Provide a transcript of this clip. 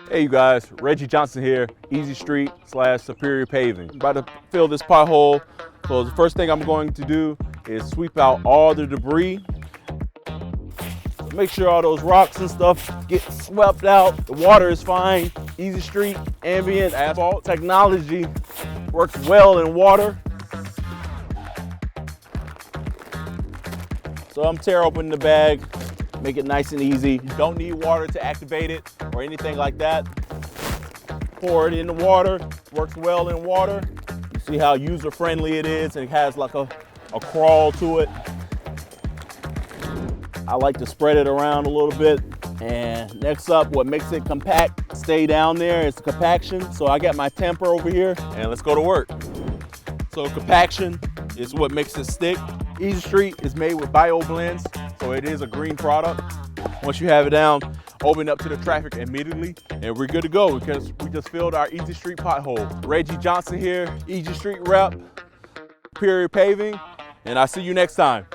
Hey you guys, Reggie Johnson here, Easy Street / Superior Paving. I'm about to fill this pothole. So the first thing I'm going to do is sweep out all the debris. Make sure all those rocks and stuff get swept out. The water is fine. Easy Street, Ambient, asphalt technology works well in water. So I'm tear open the bag, make it nice and easy. You don't need water to activate it or anything like that. Pour it in the water, works well in water. You see how user-friendly it is, and it has like a crawl to it. I like to spread it around a little bit. And next up, what makes it compact, stay down there, is compaction. So I got my tamper over here, and let's go to work. So compaction is what makes it stick. Easy Street is made with bio blends, so it is a green product. Once you have it down, open up to the traffic immediately, and we're good to go because we just filled our Easy Street pothole. Reggie Johnson here, Easy Street rep, Superior Paving, and I'll see you next time.